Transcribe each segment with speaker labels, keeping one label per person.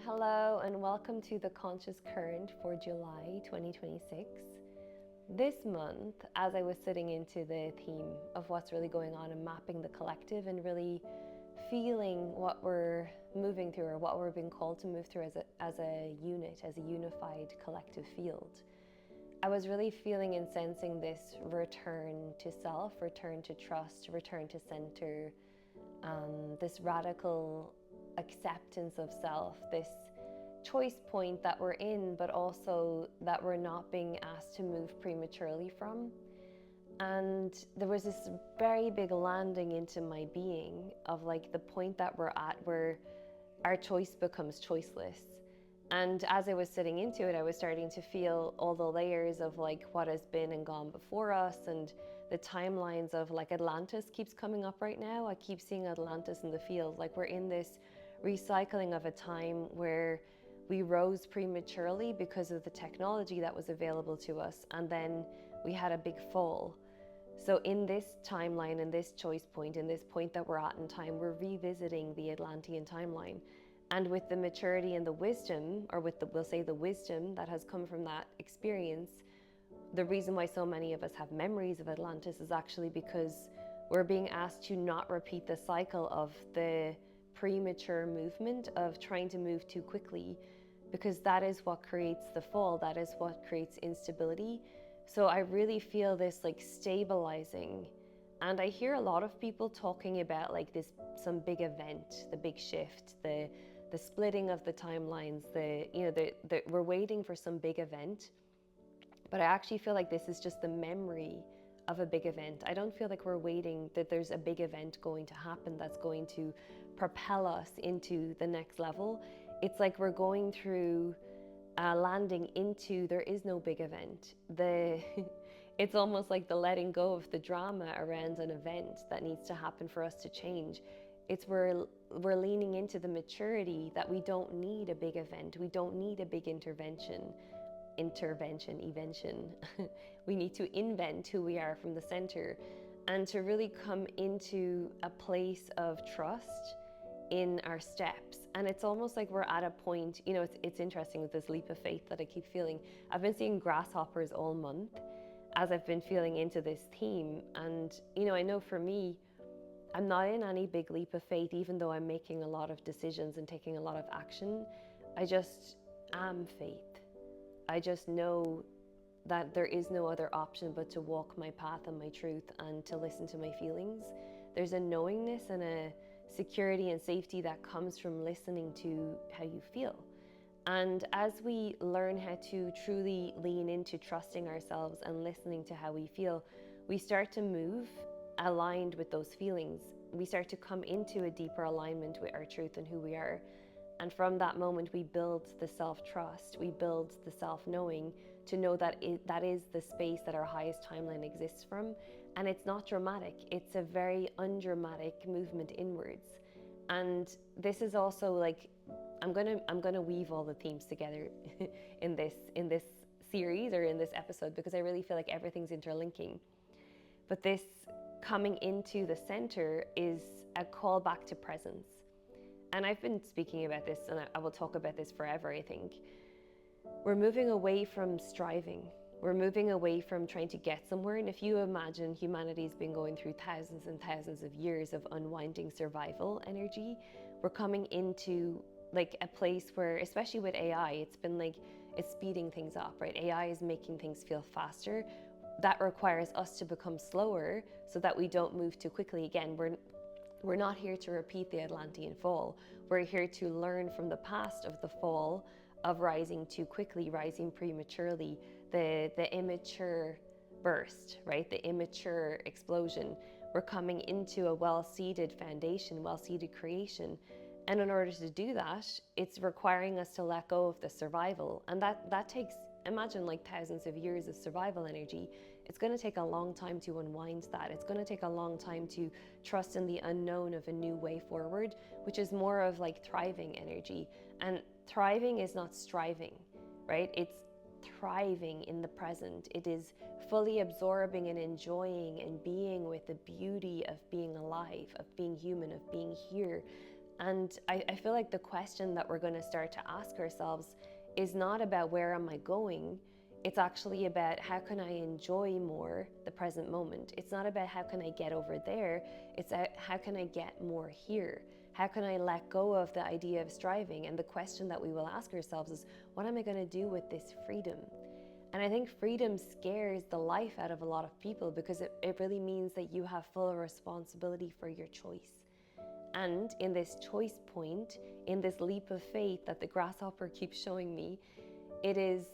Speaker 1: Hello and welcome to the Conscious Current for July 2026. This month, as I was sitting into the theme of what's really going on and mapping the collective and really feeling what we're moving through or what we're being called to move through as a unit, as a unified collective field, I was really feeling and sensing this return to self, return to trust, return to center, this radical acceptance of self, this choice point that we're in, but also that we're not being asked to move prematurely from. And there was this very big landing into my being of like the point that we're at where our choice becomes choiceless. And as I was sitting into it, I was starting to feel all the layers of like what has been and gone before us, and the timelines of like Atlantis keeps coming up right now. I keep seeing Atlantis in the field. Like we're in this recycling of a time where we rose prematurely because of the technology that was available to us, and then we had a big fall. So in this timeline, in this choice point, in this point that we're at in time, we're revisiting the Atlantean timeline. And with the maturity and the wisdom, or with we'll say the wisdom that has come from that experience, the reason why so many of us have memories of Atlantis is actually because we're being asked to not repeat the cycle of the premature movement of trying to move too quickly, because that is what creates the fall, that is what creates instability. So I really feel this like stabilizing. And I hear a lot of people talking about like this, some big event, the big shift, the splitting of the timelines, we're waiting for some big event. But I actually feel like this is just the memory of a big event. I don't feel like we're waiting that there's a big event going to happen that's going to propel us into the next level. It's like we're going through landing into, there is no big event. It's almost like the letting go of the drama around an event that needs to happen for us to change. It's we're leaning into the maturity that we don't need a big event. We don't need a big intervention. We need to invent who we are from the center, and to really come into a place of trust in our steps. And it's almost like we're at a point, it's interesting with this leap of faith that I keep feeling. I've been seeing grasshoppers all month as I've been feeling into this theme. And, I know for me, I'm not in any big leap of faith, even though I'm making a lot of decisions and taking a lot of action. I just am faith. I just know that there is no other option but to walk my path and my truth and to listen to my feelings. There's a knowingness and a security and safety that comes from listening to how you feel. And as we learn how to truly lean into trusting ourselves and listening to how we feel, we start to move aligned with those feelings. We start to come into a deeper alignment with our truth and who we are. And from that moment, we build the self-trust, we build the self-knowing to know that that is the space that our highest timeline exists from. And it's not dramatic, it's a very undramatic movement inwards. And this is also like, I'm gonna weave all the themes together in this series or in this episode, because I really feel like everything's interlinking. But this coming into the center is a call back to presence. And I've been speaking about this, and I will talk about this forever, I think. We're moving away from striving. We're moving away from trying to get somewhere. And if you imagine humanity's been going through thousands and thousands of years of unwinding survival energy, we're coming into like a place where, especially with AI, it's been like, it's speeding things up, right? AI is making things feel faster. That requires us to become slower so that we don't move too quickly. Again, we're not here to repeat the Atlantean fall. We're here to learn from the past of the fall, of rising too quickly, rising prematurely, the immature burst, right? The immature explosion. We're coming into a well-seeded foundation, well-seeded creation. And in order to do that, it's requiring us to let go of the survival. And that takes, imagine like thousands of years of survival energy. It's going to take a long time to unwind that. It's going to take a long time to trust in the unknown of a new way forward, which is more of like thriving energy. And thriving is not striving, right? It's thriving in the present. It is fully absorbing and enjoying and being with the beauty of being alive, of being human, of being here. And I feel like the question that we're going to start to ask ourselves is not about where am I going. It's actually about how can I enjoy more the present moment. It's not about how can I get over there. It's how can I get more here? How can I let go of the idea of striving? And the question that we will ask ourselves is, what am I going to do with this freedom? And I think freedom scares the life out of a lot of people because it really means that you have full responsibility for your choice. And in this choice point, in this leap of faith that the grasshopper keeps showing me, it is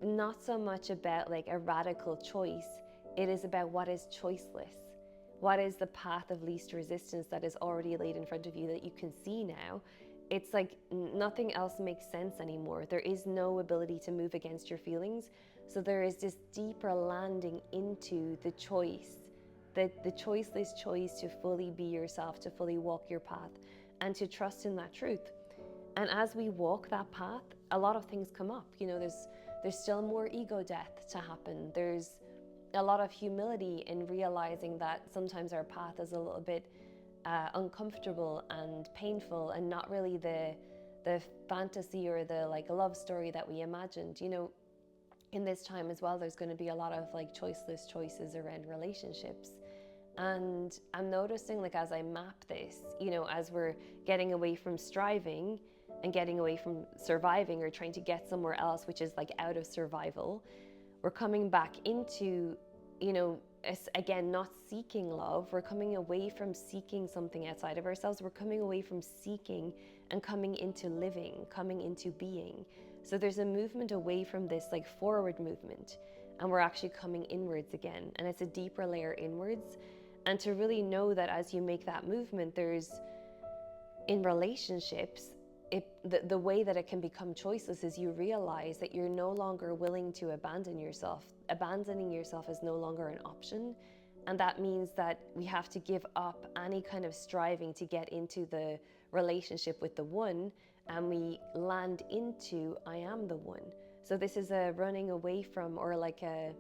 Speaker 1: not so much about like a radical choice. It is about what is choiceless. What is the path of least resistance that is already laid in front of you that you can see now? It's like nothing else makes sense anymore. There is no ability to move against your feelings. So there is this deeper landing into the choice, the choiceless choice to fully be yourself, to fully walk your path, and to trust in that truth. And as we walk that path, a lot of things come up. You know, there's still more ego death to happen. There's a lot of humility in realizing that sometimes our path is a little bit uncomfortable and painful and not really the fantasy or the like love story that we imagined. You know, in this time as well, there's going to be a lot of like choiceless choices around relationships. And I'm noticing, like, as I map this, you know, as we're getting away from striving and getting away from surviving or trying to get somewhere else, which is like out of survival, we're coming back into, you know, again, not seeking love. We're coming away from seeking something outside of ourselves. We're coming away from seeking and coming into living, coming into being. So there's a movement away from this like forward movement, and we're actually coming inwards again. And it's a deeper layer inwards. And to really know that as you make that movement, there's, in relationships, the way that it can become choiceless is you realize that you're no longer willing to abandon yourself. Abandoning yourself is no longer an option. And that means that we have to give up any kind of striving to get into the relationship with the one, and we land into I am the one. So this is a running away from, or like a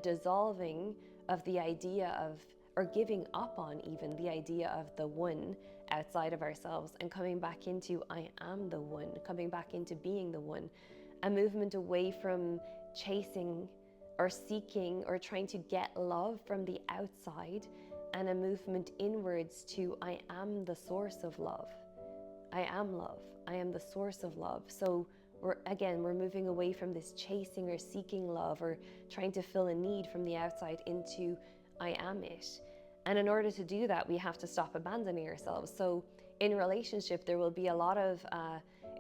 Speaker 1: dissolving of the idea of, or giving up on even the idea of the one outside of ourselves, and coming back into I am the one, coming back into being the one. A movement away from chasing or seeking or trying to get love from the outside, and a movement inwards to I am the source of love. I am love. I am the source of love. So we're moving away from this chasing or seeking love or trying to fill a need from the outside into I am it. And in order to do that, we have to stop abandoning ourselves. So in relationship, there will be a lot of,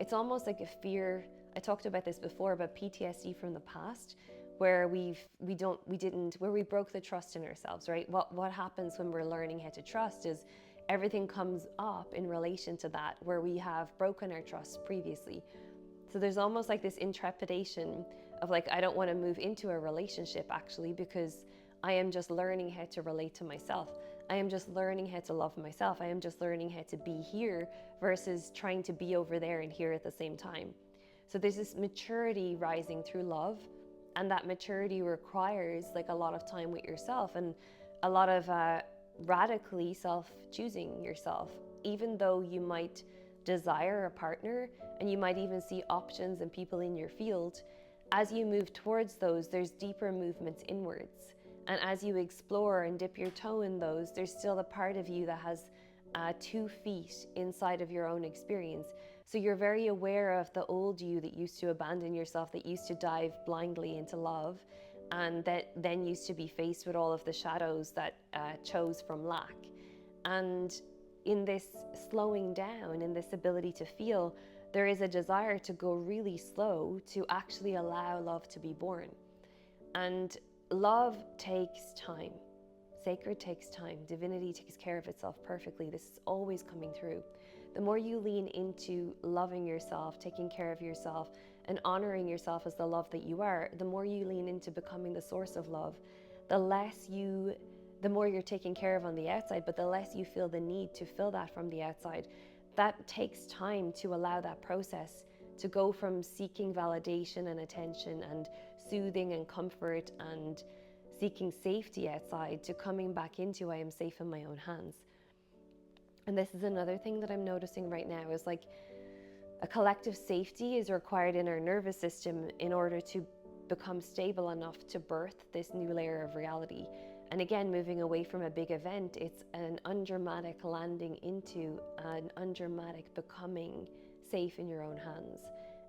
Speaker 1: it's almost like a fear. I talked about this before, about PTSD from the past, where we broke the trust in ourselves, right? What happens when we're learning how to trust is everything comes up in relation to that, where we have broken our trust previously. So there's almost like this intrepidation of like, I don't want to move into a relationship actually, because I am just learning how to relate to myself. I am just learning how to love myself. I am just learning how to be here versus trying to be over there and here at the same time. So there's this maturity rising through love, and that maturity requires like a lot of time with yourself and a lot of radically self-choosing yourself, even though you might desire a partner and you might even see options and people in your field. As you move towards those, there's deeper movements inwards. And as you explore and dip your toe in those, there's still a part of you that has 2 feet inside of your own experience. So you're very aware of the old you that used to abandon yourself, that used to dive blindly into love, and that then used to be faced with all of the shadows that chose from lack. And in this slowing down, in this ability to feel, there is a desire to go really slow to actually allow love to be born. And love takes time. Sacred takes time. Divinity takes care of itself perfectly. This is always coming through. The more you lean into loving yourself, taking care of yourself, and honoring yourself as the love that you are, the more you lean into becoming the source of love, the more you're taken care of on the outside, but the less you feel the need to fill that from the outside. That takes time to allow that process to go from seeking validation and attention and soothing and comfort and seeking safety outside to coming back into I am safe in my own hands. And this is another thing that I'm noticing right now is like a collective safety is required in our nervous system in order to become stable enough to birth this new layer of reality. And again, moving away from a big event, it's an undramatic landing into an undramatic becoming safe in your own hands.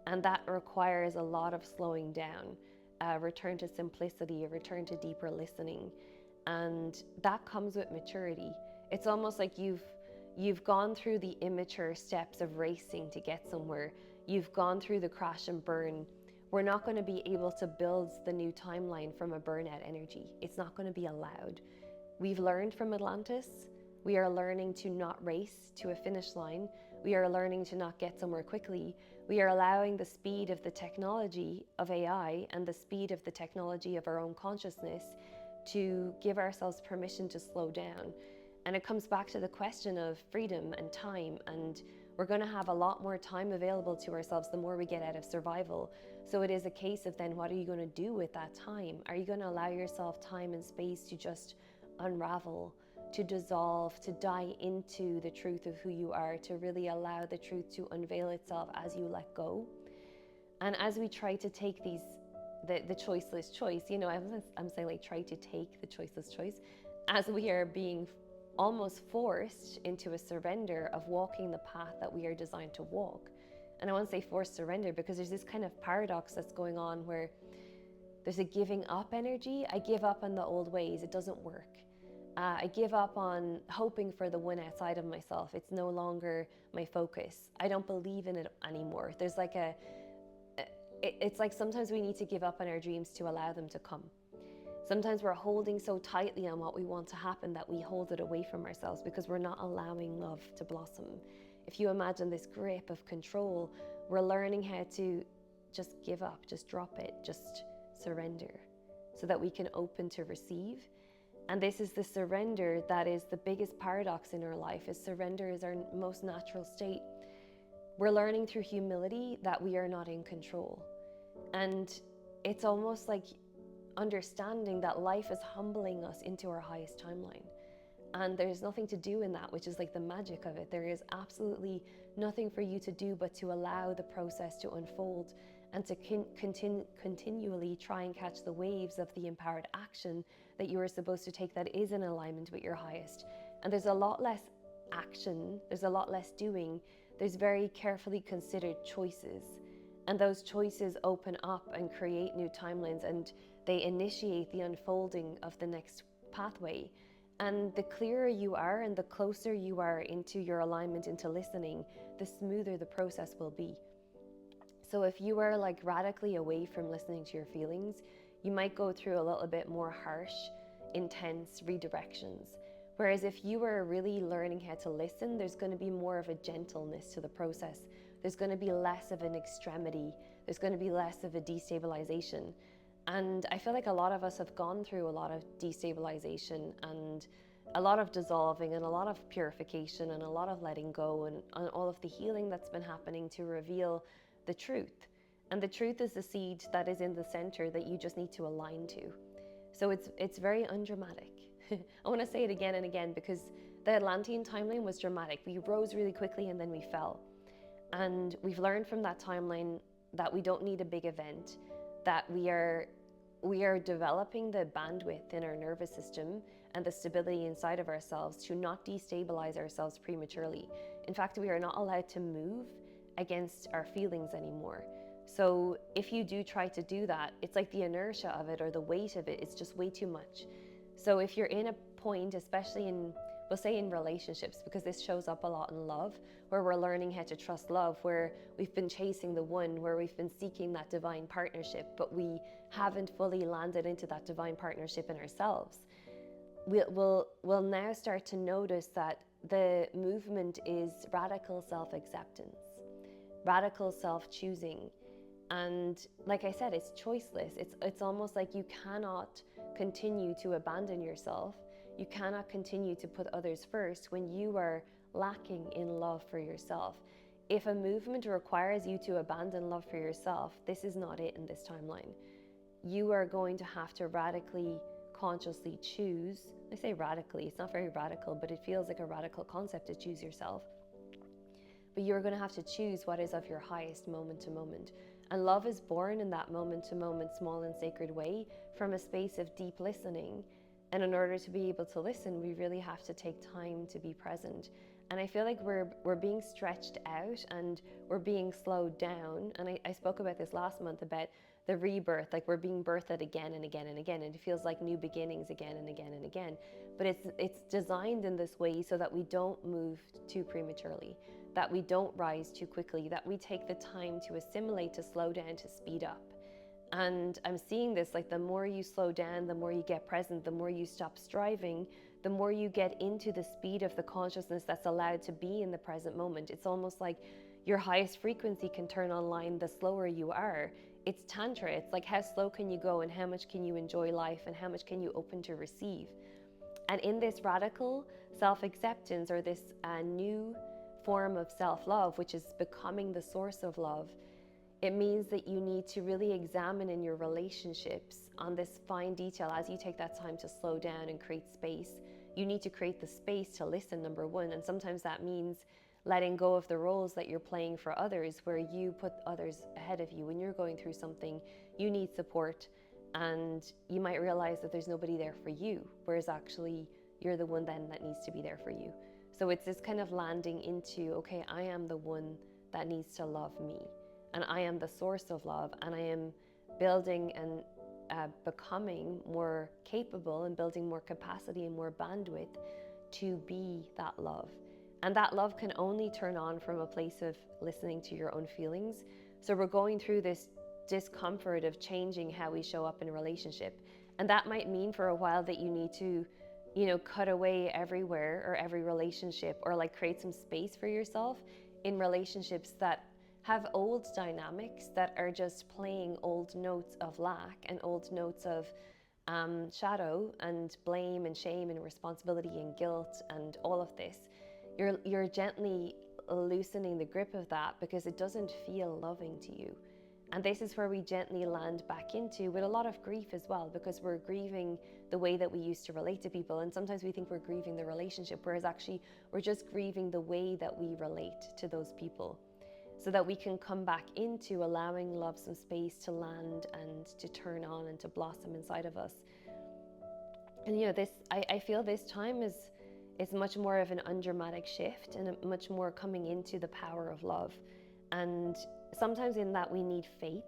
Speaker 1: And that requires a lot of slowing down, a return to simplicity, a return to deeper listening. And that comes with maturity. It's almost like you've gone through the immature steps of racing to get somewhere. You've gone through the crash and burn. We're not going to be able to build the new timeline from a burnout energy. It's not going to be allowed. We've learned from Atlantis. We are learning to not race to a finish line. We are learning to not get somewhere quickly. We are allowing the speed of the technology of AI and the speed of the technology of our own consciousness to give ourselves permission to slow down. And it comes back to the question of freedom and time, and we're going to have a lot more time available to ourselves the more we get out of survival. So it is a case of then what are you going to do with that time? Are you going to allow yourself time and space to just unravel, to dissolve, to die into the truth of who you are, to really allow the truth to unveil itself as you let go? And as we try to take the choiceless choice, you know, I'm saying like try to take the choiceless choice, as we are being almost forced into a surrender of walking the path that we are designed to walk. And I want to say forced surrender because there's this kind of paradox that's going on where there's a giving up energy. I give up on the old ways. It doesn't work. I give up on hoping for the one outside of myself. It's no longer my focus. I don't believe in it anymore. There's like it's like sometimes we need to give up on our dreams to allow them to come. Sometimes we're holding so tightly on what we want to happen that we hold it away from ourselves because we're not allowing love to blossom. If you imagine this grip of control, we're learning how to just give up, just drop it, just surrender so that we can open to receive. And this is the surrender that is the biggest paradox in our life, is surrender is our most natural state. We're learning through humility that we are not in control. And it's almost like understanding that life is humbling us into our highest timeline. And there's nothing to do in that, which is like the magic of it. There is absolutely nothing for you to do but to allow the process to unfold and to continually try and catch the waves of the empowered action that you are supposed to take that is in alignment with your highest. And there's a lot less action, there's a lot less doing, there's very carefully considered choices. And those choices open up and create new timelines, and they initiate the unfolding of the next pathway. And the clearer you are and the closer you are into your alignment, into listening, the smoother the process will be. So if you are like radically away from listening to your feelings, you might go through a little bit more harsh, intense redirections. Whereas if you are really learning how to listen, there's going to be more of a gentleness to the process. There's going to be less of an extremity. There's going to be less of a destabilization. And I feel like a lot of us have gone through a lot of destabilization and a lot of dissolving and a lot of purification and a lot of letting go and all of the healing that's been happening to reveal the truth. And the truth is the seed that is in the center that you just need to align to. So it's very undramatic. I want to say it again and again because the Atlantean timeline was dramatic. We rose really quickly and then we fell. And we've learned from that timeline that we don't need a big event, that we are developing the bandwidth in our nervous system and the stability inside of ourselves to not destabilize ourselves prematurely. In fact, we are not allowed to move against our feelings anymore. So if you do try to do that, it's like the inertia of it or the weight of it is just way too much. So if you're in a point, especially we'll say in relationships, because this shows up a lot in love, where we're learning how to trust love, where we've been chasing the one, where we've been seeking that divine partnership, but we haven't fully landed into that divine partnership in ourselves. We'll now start to notice that the movement is radical self-acceptance, radical self-choosing. And like I said, it's choiceless. It's almost like you cannot continue to abandon yourself. You cannot continue to put others first when you are lacking in love for yourself. If a movement requires you to abandon love for yourself, this is not it in this timeline. You are going to have to radically consciously choose, I say radically, it's not very radical, but it feels like a radical concept to choose yourself. But you're going to have to choose what is of your highest moment to moment. And love is born in that moment to moment, small and sacred way from a space of deep listening. And in order to be able to listen, we really have to take time to be present. And I feel like we're being stretched out and we're being slowed down. And I spoke about this last month about the rebirth, like we're being birthed again and again and again. And it feels like new beginnings again and again and again. But it's designed in this way so that we don't move too prematurely, that we don't rise too quickly, that we take the time to assimilate, to slow down, to speed up. And I'm seeing this, like the more you slow down, the more you get present, the more you stop striving, the more you get into the speed of the consciousness that's allowed to be in the present moment. It's almost like your highest frequency can turn online the slower you are. It's Tantra. It's like how slow can you go and how much can you enjoy life and how much can you open to receive. And in this radical self-acceptance, or this new form of self-love, which is becoming the source of love, it means that you need to really examine in your relationships on this fine detail as you take that time to slow down and create space. You need to create the space to listen, number one. And sometimes that means letting go of the roles that you're playing for others, where you put others ahead of you. When you're going through something, you need support, and you might realize that there's nobody there for you, whereas actually you're the one then that needs to be there for you. So it's this kind of landing into, okay, I am the one that needs to love me. And I am the source of love, and I am building and becoming more capable and building more capacity and more bandwidth to be that love. And that love can only turn on from a place of listening to your own feelings. So we're going through this discomfort of changing how we show up in a relationship. And that might mean for a while that you need to, cut away everywhere or every relationship, or like create some space for yourself in relationships that have old dynamics that are just playing old notes of lack and old notes of shadow and blame and shame and responsibility and guilt and all of this. You're gently loosening the grip of that because it doesn't feel loving to you. And this is where we gently land back into, with a lot of grief as well, because we're grieving the way that we used to relate to people. And sometimes we think we're grieving the relationship, whereas actually we're just grieving the way that we relate to those people, so that we can come back into allowing love some space to land and to turn on and to blossom inside of us. And I feel this time is much more of an undramatic shift and a much more coming into the power of love. And sometimes in that we need faith,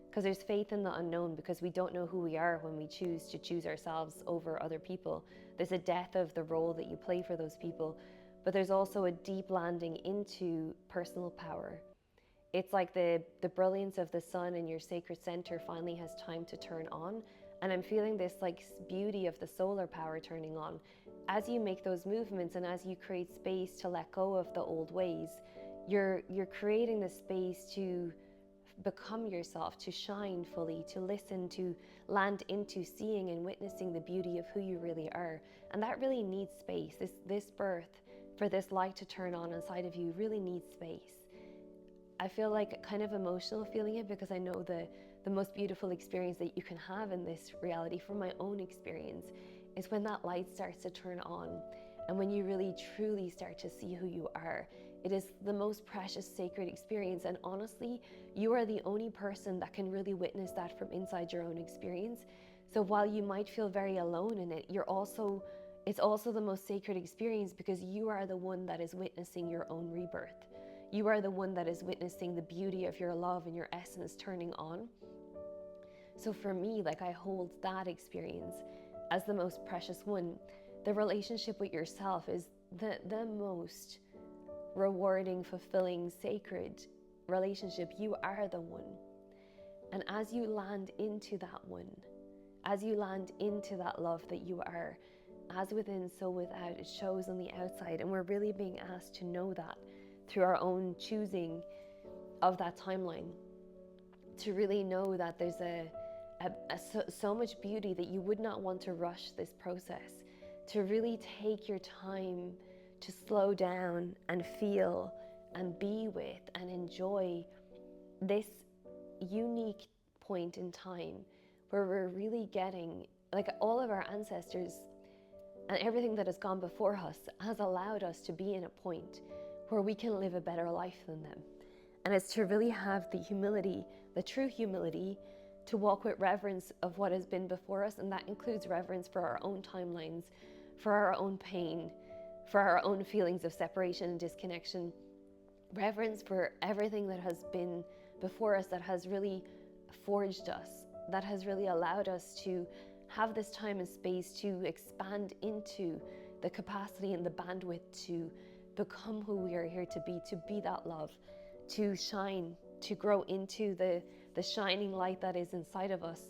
Speaker 1: because there's faith in the unknown, because we don't know who we are when we choose to choose ourselves over other people. There's a death of the role that you play for those people, but there's also a deep landing into personal power. It's like the brilliance of the sun in your sacred center finally has time to turn on. And I'm feeling this like beauty of the solar power turning on. As you make those movements and as you create space to let go of the old ways, you're creating the space to become yourself, to shine fully, to listen, to land into seeing and witnessing the beauty of who you really are. And that really needs space. This birth, for this light to turn on inside of you, really needs space. I feel like kind of emotional feeling it, because I know the most beautiful experience that you can have in this reality, from my own experience, is when that light starts to turn on and when you really truly start to see who you are. It is the most precious, sacred experience. And honestly, you are the only person that can really witness that from inside your own experience. So while you might feel very alone in it, it's also the most sacred experience, because you are the one that is witnessing your own rebirth. You are the one that is witnessing the beauty of your love and your essence turning on. So for me, like, I hold that experience as the most precious one. The relationship with yourself is the most rewarding, fulfilling, sacred relationship. You are the one. And as you land into that one, as you land into that love that you are, as within, so without, it shows on the outside. And we're really being asked to know that through our own choosing of that timeline, to really know that there's so much beauty that you would not want to rush this process, to really take your time to slow down and feel and be with and enjoy this unique point in time where we're really getting like all of our ancestors and everything that has gone before us has allowed us to be in a point where we can live a better life than them. And it's to really have the humility, the true humility, to walk with reverence of what has been before us. And that includes reverence for our own timelines, for our own pain, for our own feelings of separation and disconnection, reverence for everything that has been before us, that has really forged us, that has really allowed us to have this time and space to expand into the capacity and the bandwidth to become who we are here to be that love, to shine, to grow into the shining light that is inside of us,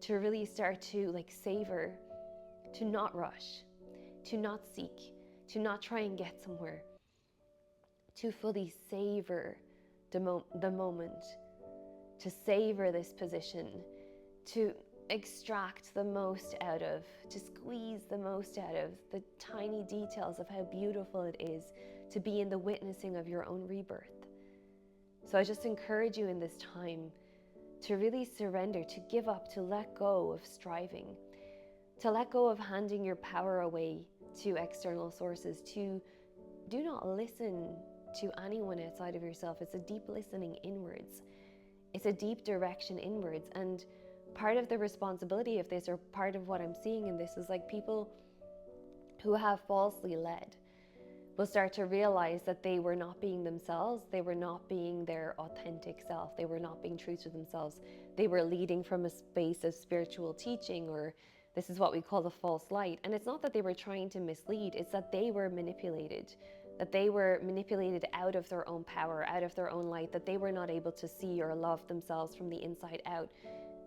Speaker 1: to really start to like savor, to not rush, to not seek, to not try and get somewhere, to fully savor the moment, to savor this position, to extract the most out of, to squeeze the most out of the tiny details of how beautiful it is to be in the witnessing of your own rebirth. So I just encourage you in this time to really surrender, to give up, to let go of striving, to let go of handing your power away to external sources, to do not listen to anyone outside of yourself. It's a deep listening inwards. It's a deep direction inwards. And part of the responsibility of this, or part of what I'm seeing in this, is like people who have falsely led will start to realize that they were not being themselves. They were not being their authentic self. They were not being true to themselves. They were leading from a space of spiritual teaching, or this is what we call the false light. And it's not that they were trying to mislead, it's that they were manipulated, that they were manipulated out of their own power, out of their own light, that they were not able to see or love themselves from the inside out.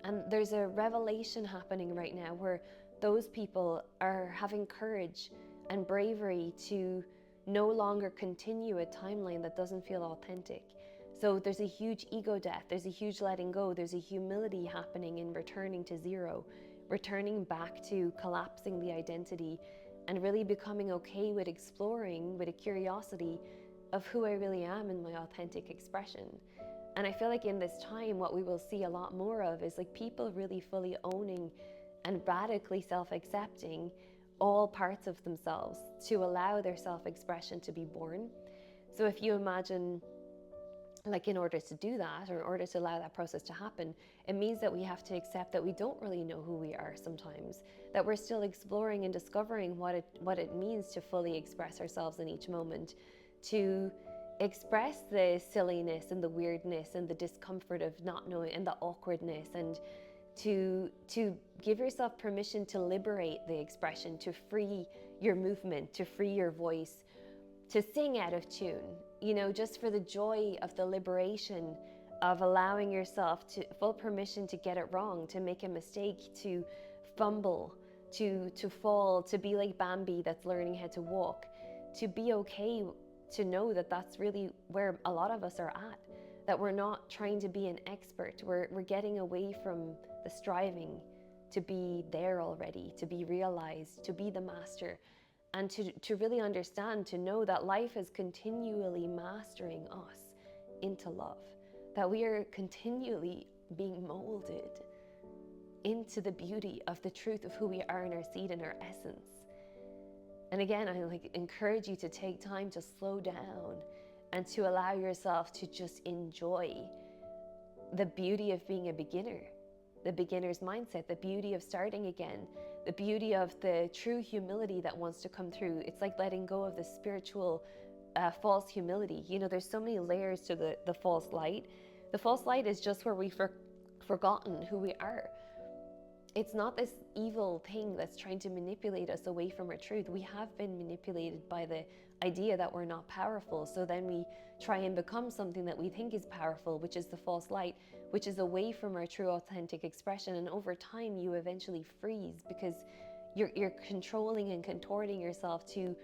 Speaker 1: And there's a revelation happening right now where those people are having courage and bravery to no longer continue a timeline that doesn't feel authentic. So there's a huge ego death, there's a huge letting go, there's a humility happening in returning to zero, returning back to collapsing the identity and really becoming okay with exploring with a curiosity of who I really am in my authentic expression. And I feel like in this time, what we will see a lot more of is like people really fully owning and radically self-accepting all parts of themselves to allow their self-expression to be born. So if you imagine, like in order to do that, or in order to allow that process to happen, it means that we have to accept that we don't really know who we are sometimes, that we're still exploring and discovering what it means to fully express ourselves in each moment, to express the silliness and the weirdness and the discomfort of not knowing and the awkwardness, and to give yourself permission to liberate the expression, to free your movement, to free your voice, to sing out of tune, you know, just for the joy of the liberation of allowing yourself to full permission to get it wrong, to make a mistake, to fumble, to fall, to be like Bambi that's learning how to walk, to be okay, to know that that's really where a lot of us are at, that we're not trying to be an expert, we're getting away from the striving to be there already, to be realized, to be the master, and to really understand, to know that life is continually mastering us into love, that we are continually being molded into the beauty of the truth of who we are in our seed and our essence. And again, I encourage you to take time to slow down and to allow yourself to just enjoy the beauty of being a beginner, the beginner's mindset, the beauty of starting again, the beauty of the true humility that wants to come through. It's like letting go of the spiritual false humility. You know, there's so many layers to the false light. The false light is just where we've forgotten who we are. It's not this evil thing that's trying to manipulate us away from our truth. We have been manipulated by the idea that we're not powerful. So then we try and become something that we think is powerful, which is the false light, which is away from our true authentic expression. And over time, you eventually freeze because you're controlling and contorting yourself to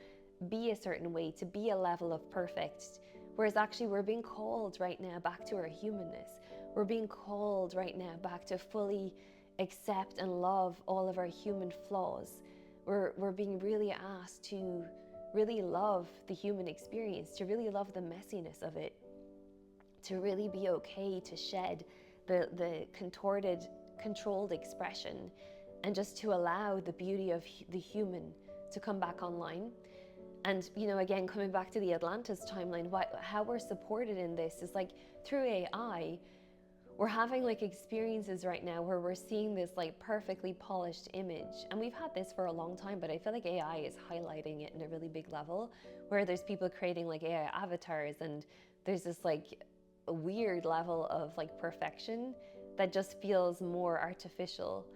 Speaker 1: be a certain way, to be a level of perfect. Whereas actually we're being called right now back to our humanness. We're being called right now back to fully accept and love all of our human flaws. We're being really asked to really love the human experience, to really love the messiness of it, to really be okay to shed the contorted, controlled expression, and just to allow the beauty of the human to come back online. And, you know, again, coming back to the Atlantis timeline, how we're supported in this is like through AI. We're having like experiences right now where we're seeing this like perfectly polished image. And we've had this for a long time, but I feel like AI is highlighting it in a really big level, where there's people creating like AI avatars, and there's this like a weird level of like perfection that just feels more artificial.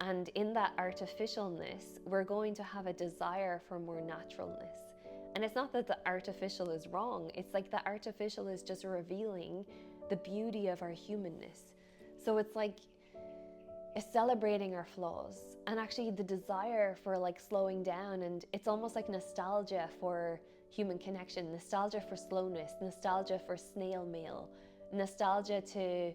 Speaker 1: And in that artificialness, we're going to have a desire for more naturalness. And it's not that the artificial is wrong, it's like the artificial is just revealing the beauty of our humanness. So it's like it's celebrating our flaws, and actually the desire for like slowing down, and it's almost like nostalgia for human connection, nostalgia for slowness, nostalgia for snail mail, nostalgia to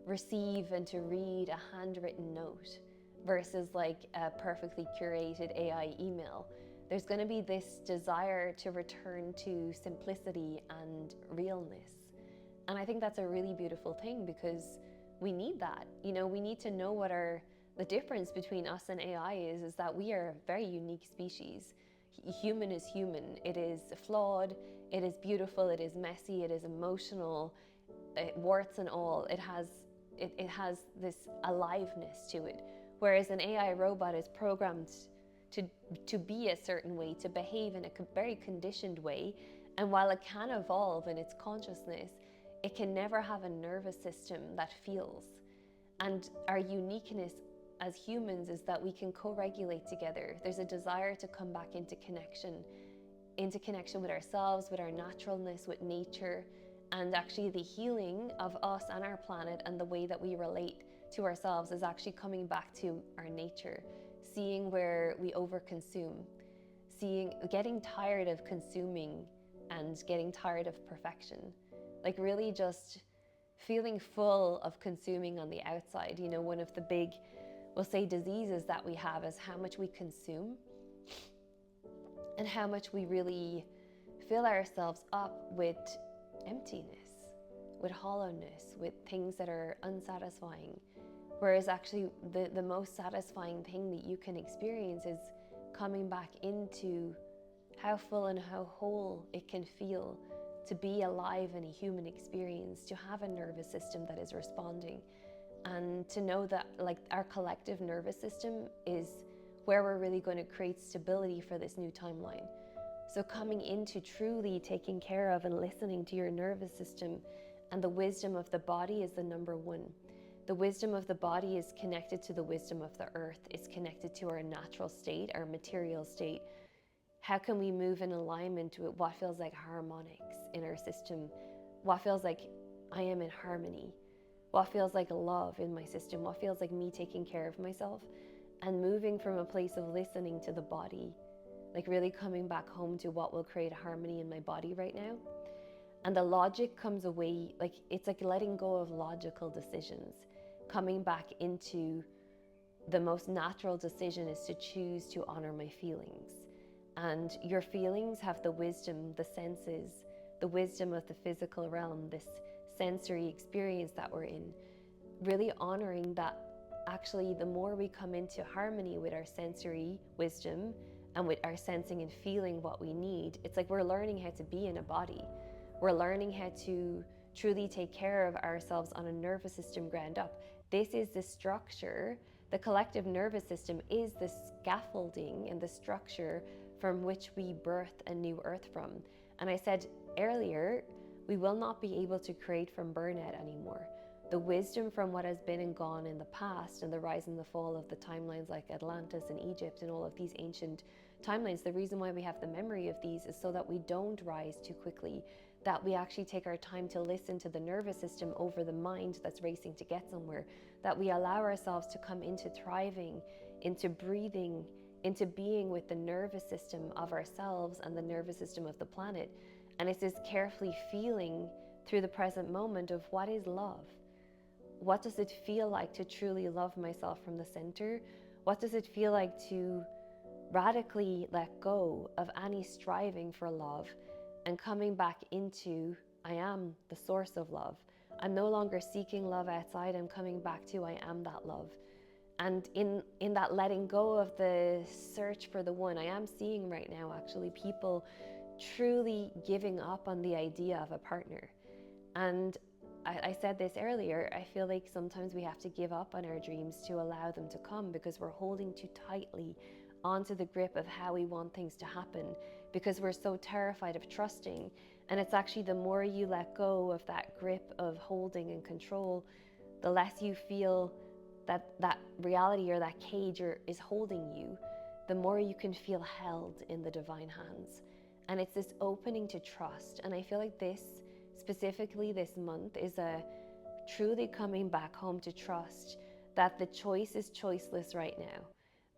Speaker 1: receive and to read a handwritten note versus like a perfectly curated AI email. There's going to be this desire to return to simplicity and realness. And I think that's a really beautiful thing, because we need that. You know, we need to know what the difference between us and AI is that we are a very unique species. Human is human. It is flawed, it is beautiful, it is messy, it is emotional, warts and all. It has this aliveness to it. Whereas an AI robot is programmed to be a certain way, to behave in a very conditioned way. And while it can evolve in its consciousness, it can never have a nervous system that feels. And our uniqueness as humans is that we can co-regulate together. There's a desire to come back into connection with ourselves, with our naturalness, with nature, and actually the healing of us and our planet and the way that we relate to ourselves is actually coming back to our nature, seeing where we overconsume, getting tired of consuming and getting tired of perfection. Like really just feeling full of consuming on the outside. You know, one of the big, we'll say, diseases that we have is how much we consume and how much we really fill ourselves up with emptiness, with hollowness, with things that are unsatisfying. Whereas actually the most satisfying thing that you can experience is coming back into how full and how whole it can feel to be alive in a human experience, to have a nervous system that is responding, and to know that like our collective nervous system is where we're really going to create stability for this new timeline. So coming into truly taking care of and listening to your nervous system, and the wisdom of the body is the number one. The wisdom of the body is connected to the wisdom of the earth. It's connected to our natural state, our material state. How can we move in alignment with what feels like harmonics in our system? What feels like I am in harmony? What feels like love in my system? What feels like me taking care of myself? And moving from a place of listening to the body, like really coming back home to what will create harmony in my body right now. And the logic comes away, like it's like letting go of logical decisions, coming back into the most natural decision is to choose to honor my feelings. And your feelings have the wisdom, the senses, the wisdom of the physical realm, this sensory experience that we're in. Really honoring that actually the more we come into harmony with our sensory wisdom and with our sensing and feeling what we need, it's like we're learning how to be in a body. We're learning how to truly take care of ourselves on a nervous system ground up. This is the structure. The collective nervous system is the scaffolding and the structure from which we birth a new earth from. And I said earlier, we will not be able to create from burnout anymore. The wisdom from what has been and gone in the past and the rise and the fall of the timelines like Atlantis and Egypt and all of these ancient timelines, the reason why we have the memory of these is so that we don't rise too quickly, that we actually take our time to listen to the nervous system over the mind that's racing to get somewhere, that we allow ourselves to come into thriving, into breathing, into being with the nervous system of ourselves and the nervous system of the planet. And it's this carefully feeling through the present moment of what is love? What does it feel like to truly love myself from the center? What does it feel like to radically let go of any striving for love and coming back into, I am the source of love. I'm no longer seeking love outside, I'm coming back to, I am that love. And in that letting go of the search for the one, I am seeing right now actually people truly giving up on the idea of a partner. And I said this earlier, I feel like sometimes we have to give up on our dreams to allow them to come, because we're holding too tightly onto the grip of how we want things to happen, because we're so terrified of trusting. And it's actually the more you let go of that grip of holding and control, the less you feel that reality or that cage is holding you, the more you can feel held in the divine hands. And it's this opening to trust. And I feel like specifically this month is a truly coming back home to trust that the choice is choiceless right now,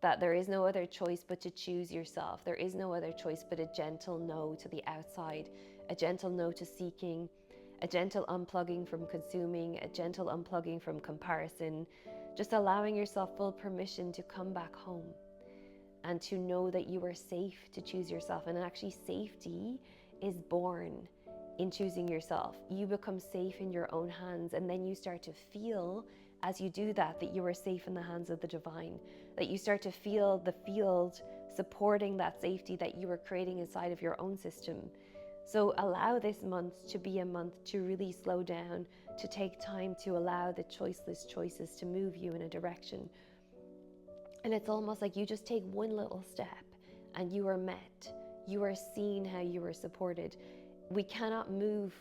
Speaker 1: that there is no other choice but to choose yourself. There is no other choice but a gentle no to the outside, a gentle no to seeking, a gentle unplugging from consuming, a gentle unplugging from comparison, just allowing yourself full permission to come back home and to know that you are safe to choose yourself. And actually safety is born in choosing yourself. You become safe in your own hands, and then you start to feel, as you do that you are safe in the hands of the divine, that you start to feel the field supporting that safety that you are creating inside of your own system. So allow this month to be a month to really slow down, to take time to allow the choiceless choices to move you in a direction. And it's almost like you just take one little step and you are met, you are seen, how you are supported. We cannot move.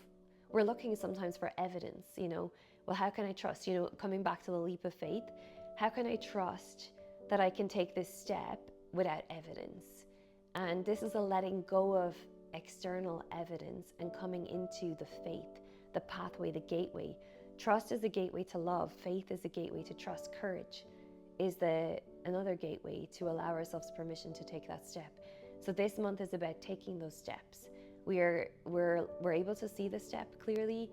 Speaker 1: We're looking sometimes for evidence, well, how can I trust, coming back to the leap of faith, how can I trust that I can take this step without evidence? And this is a letting go of external evidence and coming into the faith, the pathway, the gateway. Trust is a gateway to love. Faith is a gateway to trust. Courage is another gateway to allow ourselves permission to take that step. So this month is about taking those steps. We're able to see the step clearly.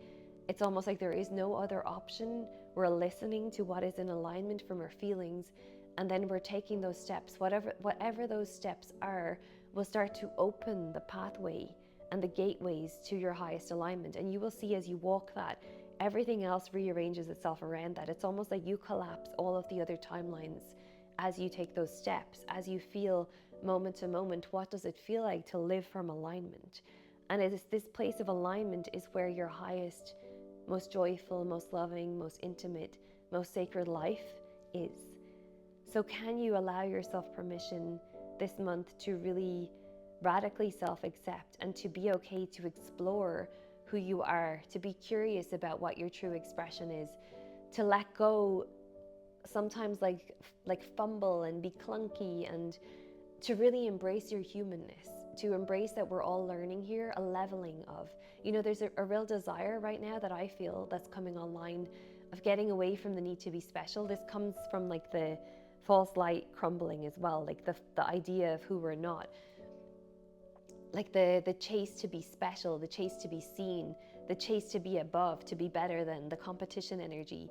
Speaker 1: It's almost like there is no other option. We're listening to what is in alignment from our feelings, and then we're taking those steps. Whatever those steps are, will start to open the pathway and the gateways to your highest alignment. And you will see as you walk that, everything else rearranges itself around that. It's almost like you collapse all of the other timelines as you take those steps, as you feel moment to moment, what does it feel like to live from alignment? And it is this place of alignment is where your highest, most joyful, most loving, most intimate, most sacred life is. So can you allow yourself permission this month to really radically self-accept and to be okay to explore who you are, to be curious about what your true expression is, to let go sometimes like fumble and be clunky, and to really embrace your humanness, to embrace that we're all learning here, a leveling of, there's a real desire right now that I feel that's coming online of getting away from the need to be special. This comes from like the false light crumbling as well, like the idea of who we're not, like the chase to be special, the chase to be seen, the chase to be above, to be better than, the competition energy,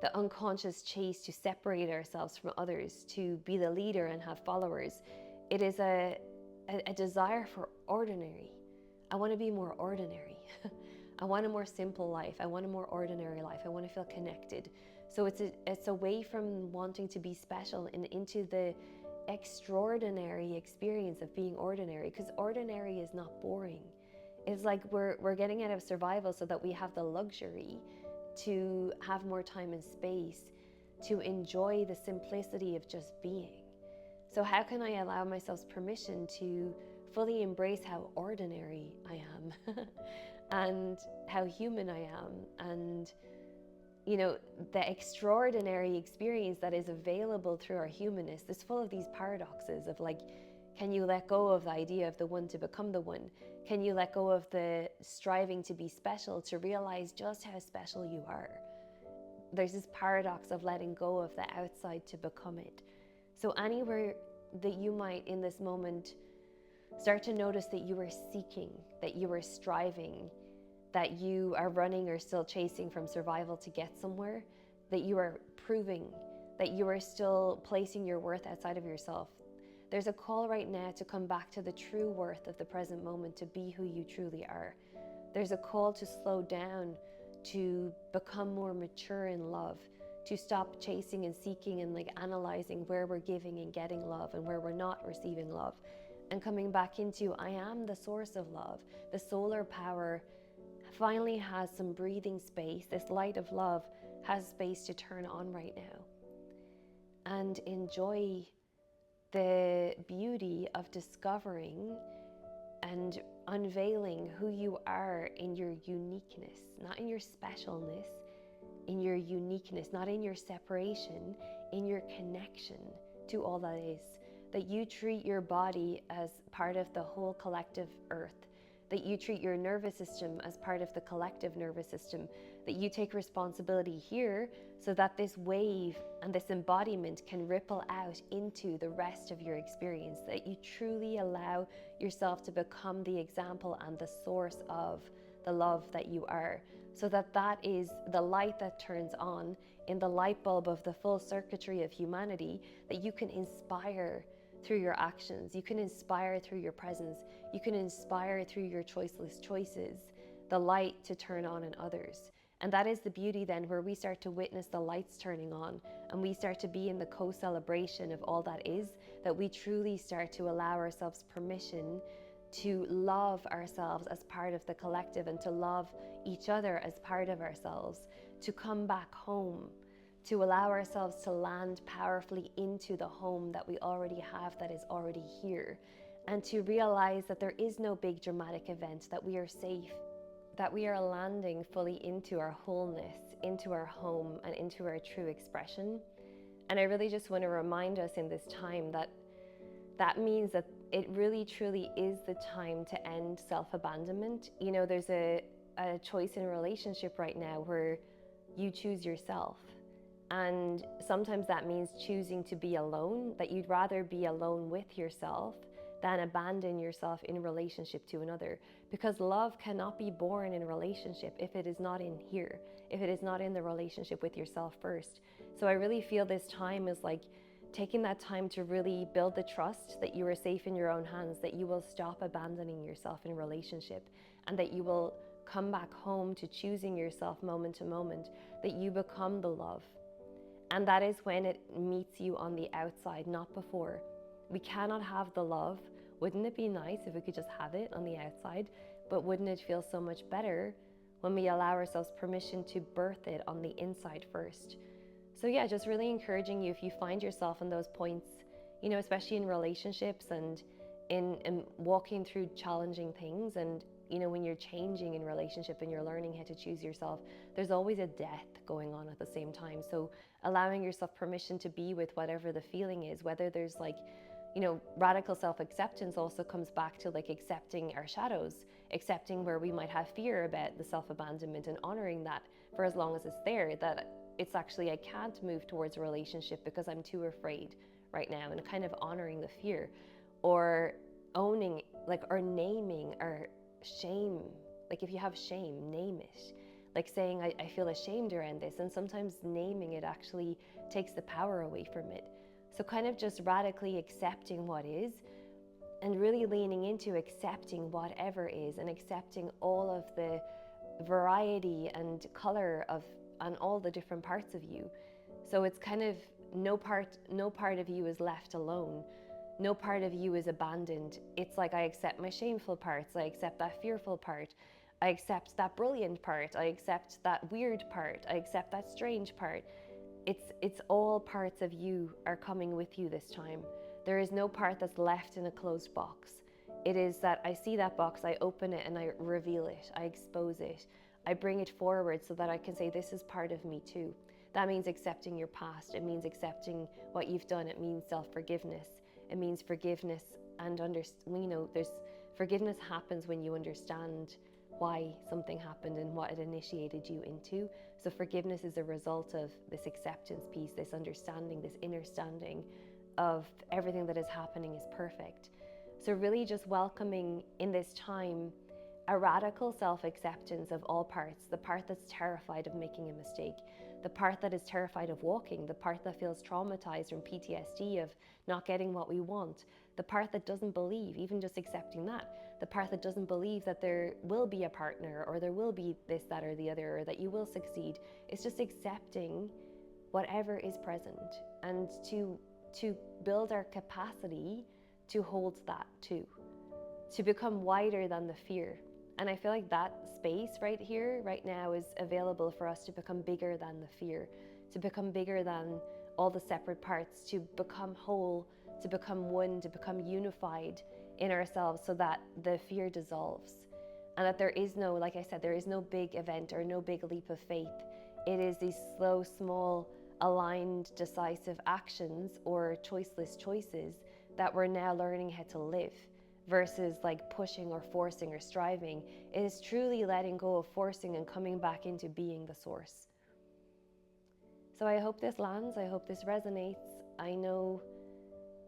Speaker 1: the unconscious chase to separate ourselves from others, to be the leader and have followers. It is a desire for ordinary. I want to be more ordinary. I want a more simple life. I want a more ordinary life. I want to feel connected. So it's away from wanting to be special and into the extraordinary experience of being ordinary, because ordinary is not boring. It's like we're getting out of survival so that we have the luxury to have more time and space to enjoy the simplicity of just being. So how can I allow myself permission to fully embrace how ordinary I am and how human I am, and the extraordinary experience that is available through our humanness is full of these paradoxes of like, can you let go of the idea of the one to become the one? Can you let go of the striving to be special to realize just how special you are? There's this paradox of letting go of the outside to become it. So anywhere that you might in this moment start to notice that you are seeking, that you are striving, that you are running or still chasing from survival to get somewhere, that you are proving, that you are still placing your worth outside of yourself, there's a call right now to come back to the true worth of the present moment, to be who you truly are. There's a call to slow down, to become more mature in love, to stop chasing and seeking and like analyzing where we're giving and getting love and where we're not receiving love, and coming back into I am the source of love. The solar power finally has some breathing space. This light of love has space to turn on right now, and enjoy the beauty of discovering and unveiling who you are in your uniqueness, not in your specialness, in your uniqueness, not in your separation, in your connection to all that is. That you treat your body as part of the whole collective earth, that you treat your nervous system as part of the collective nervous system, that you take responsibility here so that this wave and this embodiment can ripple out into the rest of your experience, that you truly allow yourself to become the example and the source of the love that you are, so that that is the light that turns on in the light bulb of the full circuitry of humanity, that you can inspire through your actions, you can inspire through your presence, you can inspire through your choiceless choices, the light to turn on in others. And that is the beauty then, where we start to witness the lights turning on and we start to be in the co-celebration of all that is, that we truly start to allow ourselves permission to love ourselves as part of the collective and to love each other as part of ourselves, to come back home, to allow ourselves to land powerfully into the home that we already have, that is already here, and to realize that there is no big dramatic event, that we are safe, that we are landing fully into our wholeness, into our home, and into our true expression. And I really just want to remind us in this time that that means that it really truly is the time to end self-abandonment. You know, there's a choice in a relationship right now where you choose yourself. And sometimes that means choosing to be alone, that you'd rather be alone with yourself than abandon yourself in relationship to another. Because love cannot be born in a relationship if it is not in here, if it is not in the relationship with yourself first. So I really feel this time is like taking that time to really build the trust that you are safe in your own hands, that you will stop abandoning yourself in relationship, and that you will come back home to choosing yourself moment to moment, that you become the love. And that is when it meets you on the outside, not before. We cannot have the love. Wouldn't it be nice if we could just have it on the outside? But wouldn't it feel so much better when we allow ourselves permission to birth it on the inside first? So yeah, just really encouraging you, if you find yourself in those points, you know, especially in relationships and in walking through challenging things, and you know, when you're changing in relationship and you're learning how to choose yourself, there's always a death going on at the same time. So allowing yourself permission to be with whatever the feeling is, whether there's like, you know, radical self-acceptance also comes back to like accepting our shadows, accepting where we might have fear about the self-abandonment and honoring that for as long as it's there, that it's actually, I can't move towards a relationship because I'm too afraid right now, and kind of honoring the fear, or owning, like, or naming our shame. Like if you have shame, name it. Like saying, I feel ashamed around this, and sometimes naming it actually takes the power away from it. So kind of just radically accepting what is, and really leaning into accepting whatever is, and accepting all of the variety and color of on all the different parts of you. So it's kind of no part of you is left alone. No part of you is abandoned. It's like, I accept my shameful parts, I accept that fearful part, I accept that brilliant part, I accept that weird part, I accept that strange part. It's all parts of you are coming with you this time. There is no part that's left in a closed box. It is that I see that box, I open it and I reveal it, I expose it, I bring it forward so that I can say, this is part of me too. That means accepting your past. It means accepting what you've done. It means self-forgiveness. It means forgiveness and there's forgiveness happens when you understand why something happened and what it initiated you into. So forgiveness is a result of this acceptance piece, this understanding, this inner standing of everything that is happening is perfect. So really just welcoming in this time a radical self-acceptance of all parts, the part that's terrified of making a mistake, the part that is terrified of walking, the part that feels traumatized from PTSD of not getting what we want, the part that doesn't believe, even just accepting that, the part that doesn't believe that there will be a partner, or there will be this, that, or the other, or that you will succeed. It's just accepting whatever is present, and to build our capacity to hold that too, to become wider than the fear. And I feel like that space right here, right now, is available for us to become bigger than the fear, to become bigger than all the separate parts, to become whole, to become one, to become unified in ourselves, so that the fear dissolves. And that there is no, like I said, there is no big event or no big leap of faith. It is these slow, small, aligned, decisive actions or choiceless choices that we're now learning how to live, versus like pushing or forcing or striving. It is truly letting go of forcing and coming back into being the source. So I hope this lands. I hope this resonates. I know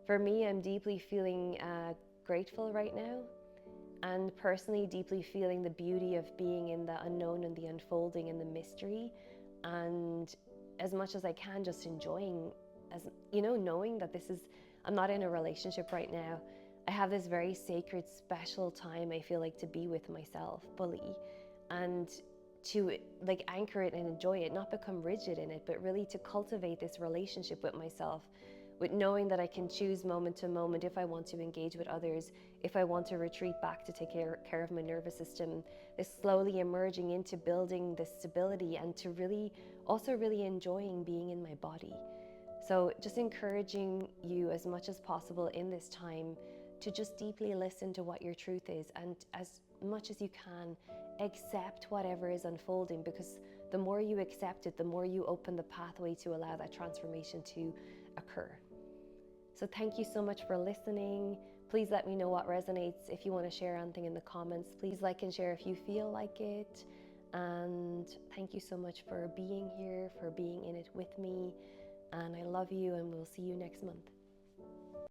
Speaker 1: for me, I'm deeply feeling grateful right now, and personally deeply feeling the beauty of being in the unknown and the unfolding and the mystery, and as much as I can, just enjoying, as you know, knowing that this is, I'm not in a relationship right now. I have this very sacred, special time, I feel like, to be with myself fully, and to like anchor it and enjoy it, not become rigid in it, but really to cultivate this relationship with myself, with knowing that I can choose moment to moment if I want to engage with others, if I want to retreat back to take care of my nervous system, this slowly emerging into building this stability, and to really also really enjoying being in my body. So just encouraging you as much as possible in this time to just deeply listen to what your truth is, and as much as you can, accept whatever is unfolding, because the more you accept it, the more you open the pathway to allow that transformation to occur. So thank you so much for listening. Please let me know what resonates. If you want to share anything in the comments, please like and share if you feel like it. And thank you so much for being here, for being in it with me. And I love you, and we'll see you next month.